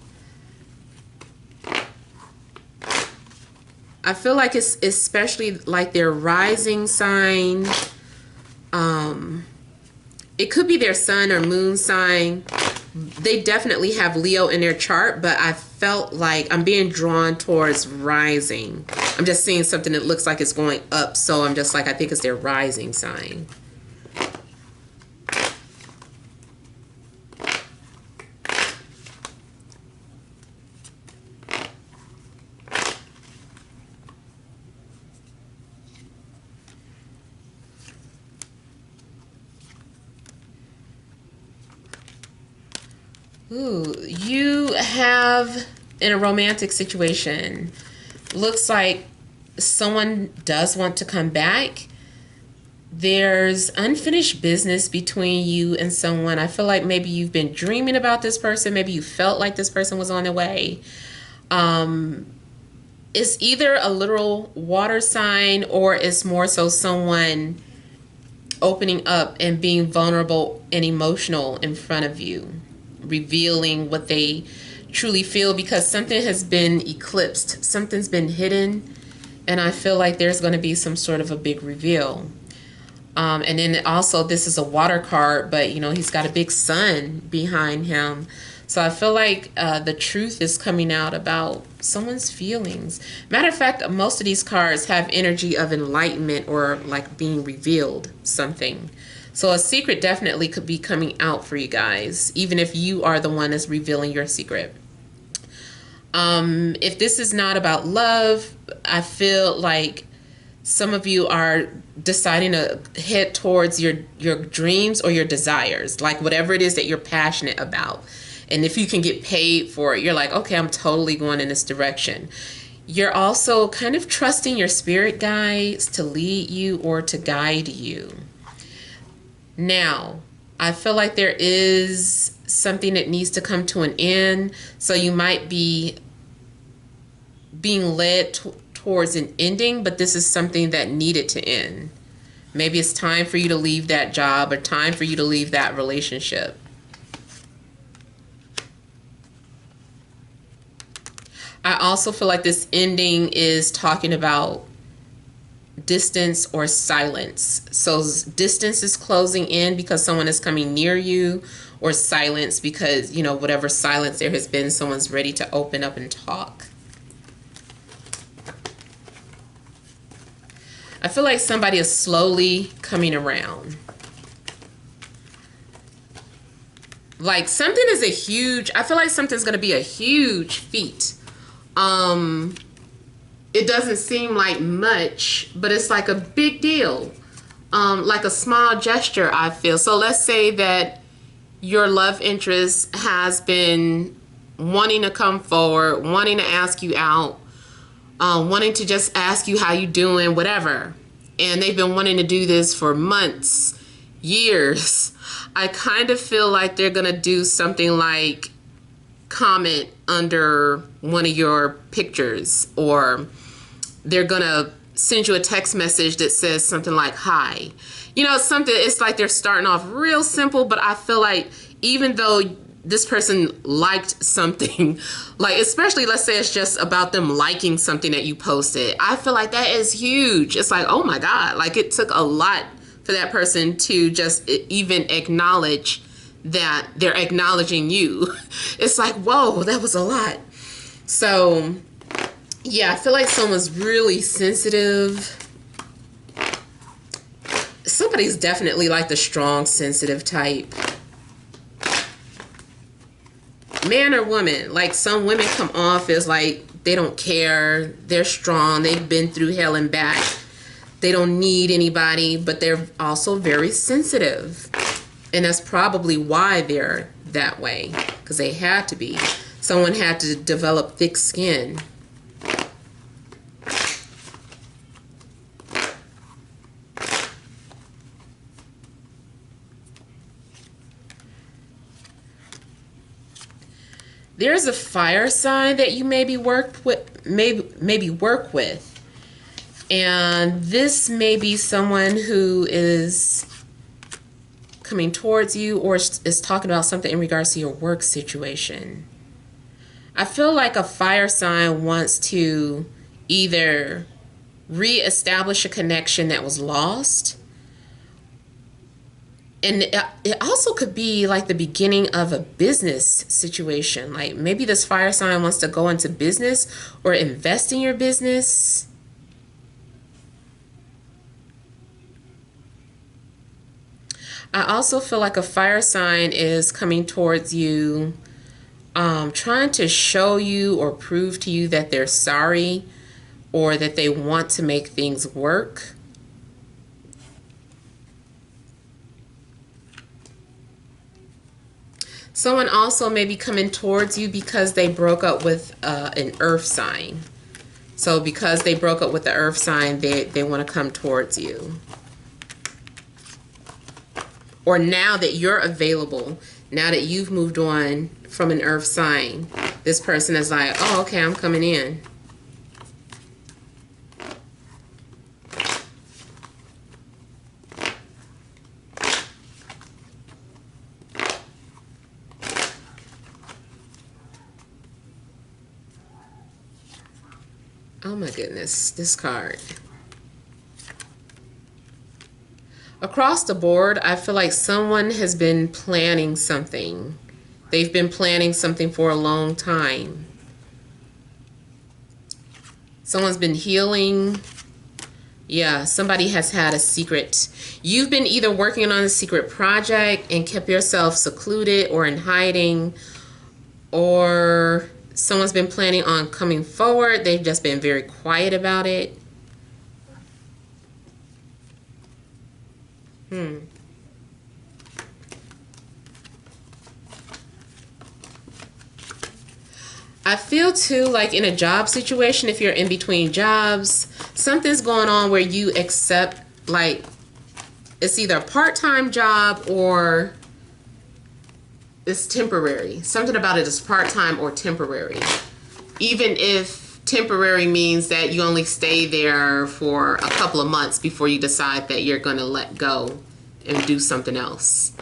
I feel like it's especially like their rising sign. It could be their sun or moon sign. They definitely have Leo in their chart, but I felt like I'm being drawn towards rising. I'm just seeing something that looks like it's going up, so I'm just like, I think it's their rising sign. Ooh, you have in a romantic situation, looks like someone does want to come back. There's unfinished business between you and someone. I feel like maybe you've been dreaming about this person. Maybe you felt like this person was on their way. It's either a literal water sign or it's more so someone opening up and being vulnerable and emotional in front of you, revealing what they truly feel, because something has been eclipsed, something's been hidden, and I feel like there's going to be some sort of a big reveal. And then also, this is a water card, but you know, he's got a big sun behind him. So I feel like the truth is coming out about someone's feelings. Matter of fact, most of these cards have energy of enlightenment or like being revealed something. So a secret definitely could be coming out for you guys, even if you are the one that's revealing your secret. If this is not about love, I feel like some of you are deciding to head towards your dreams or your desires, like whatever it is that you're passionate about. And if you can get paid for it, you're like, okay, I'm totally going in this direction. You're also kind of trusting your spirit guides to lead you or to guide you. Now, I feel like there is something that needs to come to an end. So you might be being led towards an ending, but this is something that needed to end. Maybe it's time for you to leave that job or time for you to leave that relationship. I also feel like this ending is talking about distance or silence. So distance is closing in because someone is coming near you, or silence because, you know, whatever silence there has been, someone's ready to open up and talk. I feel like somebody is slowly coming around. Like something is I feel like something's going to be a huge feat. It doesn't seem like much, but it's like a big deal. Like a small gesture, I feel. So let's say that your love interest has been wanting to come forward, wanting to ask you out, wanting to just ask you how you doing, whatever. And they've been wanting to do this for months, years. I kind of feel like they're going to do something like comment under one of your pictures, or they're going to send you a text message that says something like, hi. You know, something, it's like they're starting off real simple, but I feel like even though this person liked something, like especially let's say it's just about them liking something that you posted, I feel like that is huge. It's like, oh my God, like it took a lot for that person to just even acknowledge that they're acknowledging you. It's like, whoa, that was a lot. So yeah, I feel like someone's really sensitive. Somebody's definitely like the strong, sensitive type. Man or woman, like some women come off as like they don't care, they're strong, they've been through hell and back, they don't need anybody, but they're also very sensitive. And that's probably why they're that way, because they had to be. Someone had to develop thick skin. There's a fire sign that you maybe work with, and this may be someone who is coming towards you or is talking about something in regards to your work situation. I feel like a fire sign wants to either reestablish a connection that was lost, and it also could be like the beginning of a business situation. Like maybe this fire sign wants to go into business or invest in your business. I also feel like a fire sign is coming towards you, trying to show you or prove to you that they're sorry or that they want to make things work. Someone also may be coming towards you because they broke up with an earth sign. So because they broke up with the earth sign, they want to come towards you. Or now that you're available, now that you've moved on from an earth sign, this person is like, oh, okay, I'm coming in. Oh my goodness, this card. Across the board, I feel like someone has been planning something. They've been planning something for a long time. Someone's been healing. Yeah, somebody has had a secret. You've been either working on a secret project and kept yourself secluded or in hiding, or someone's been planning on coming forward. They've just been very quiet about it. I feel too like in a job situation, if you're in between jobs, something's going on where you accept, like, it's either a part-time job or it's temporary. Something about it is part-time or temporary. Even if temporary means that you only stay there for a couple of months before you decide that you're going to let go and do something else.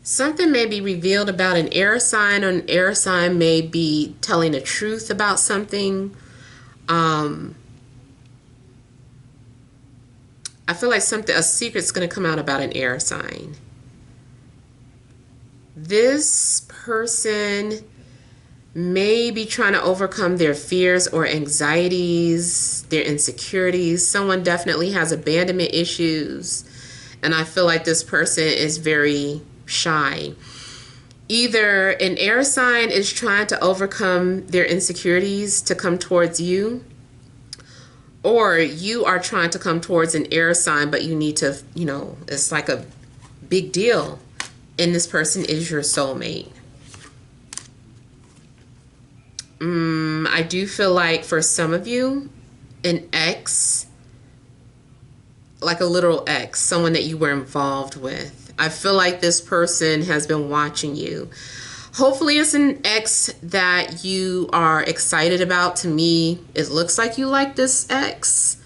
Something may be revealed about an air sign, or an air sign may be telling the truth about something. I feel like a secret's going to come out about an air sign. This person may be trying to overcome their fears or anxieties, their insecurities. Someone definitely has abandonment issues, and I feel like this person is very shy. Either an air sign is trying to overcome their insecurities to come towards you, or you are trying to come towards an air sign, but you need to, it's like a big deal, and this person is your soulmate. I do feel like for some of you, an ex, like a literal ex, someone that you were involved with. I feel like this person has been watching you. Hopefully it's an ex that you are excited about. To me, it looks like you like this ex.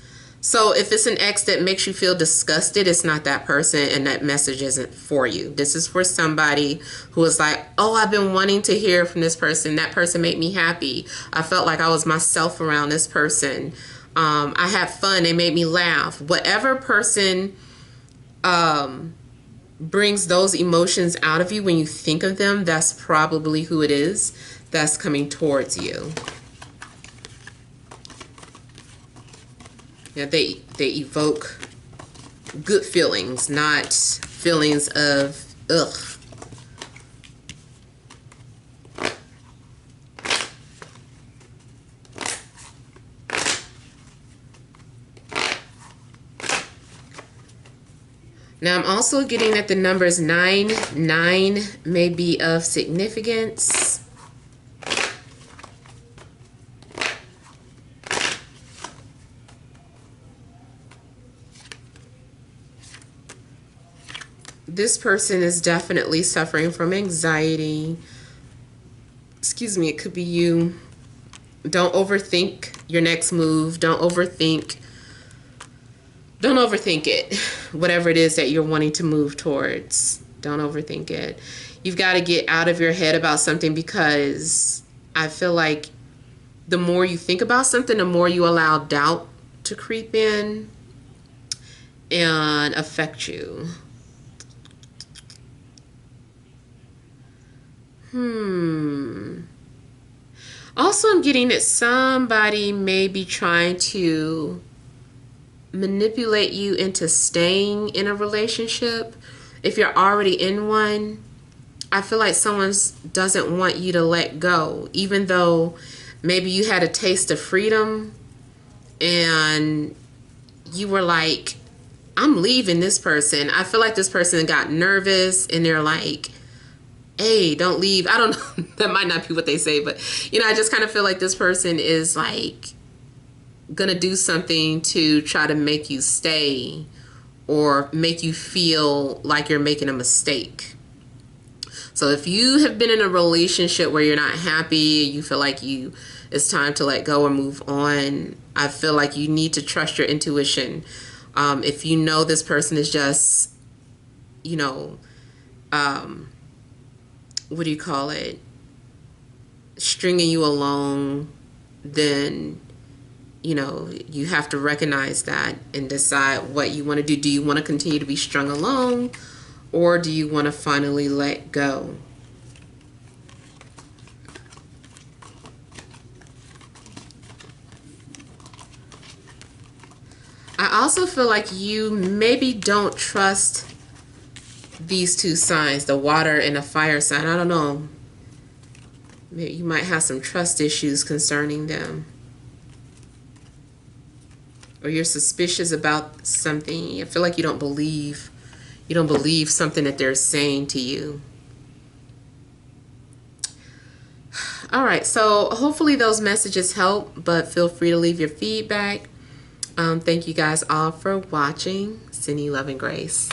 So if it's an ex that makes you feel disgusted, it's not that person, and that message isn't for you. This is for somebody who is like, oh, I've been wanting to hear from this person. That person made me happy. I felt like I was myself around this person. I had fun. They made me laugh. Whatever person brings those emotions out of you when you think of them, that's probably who it is that's coming towards you. Yeah, they evoke good feelings, not feelings of ugh. Now, I'm also getting that the numbers 9 may be of significance. This person is definitely suffering from anxiety. Excuse me, it could be you. Don't overthink your next move. Don't overthink it. Whatever it is that you're wanting to move towards, don't overthink it. You've got to get out of your head about something, because I feel like the more you think about something, the more you allow doubt to creep in and affect you. Also, I'm getting that somebody may be trying to manipulate you into staying in a relationship. If you're already in one, I feel like someone doesn't want you to let go, even though maybe you had a taste of freedom and you were like, I'm leaving this person. I feel like this person got nervous and they're like, hey, don't leave. I don't know. That might not be what they say, but I just kind of feel like this person is like gonna do something to try to make you stay or make you feel like you're making a mistake. So if you have been in a relationship where you're not happy, you feel like it's time to let go or move on, I feel like you need to trust your intuition. If you know this person is just, what do you call it, stringing you along, then you have to recognize that and decide what you want to do. Do you want to continue to be strung along, or do you want to finally let go? I also feel like you maybe don't trust these two signs, the water and the fire sign. I don't know. Maybe you might have some trust issues concerning them. Or you're suspicious about something. I feel like you don't believe something that they're saying to you. All right, so hopefully those messages help, but feel free to leave your feedback. Thank you guys all for watching. Sending you love and grace.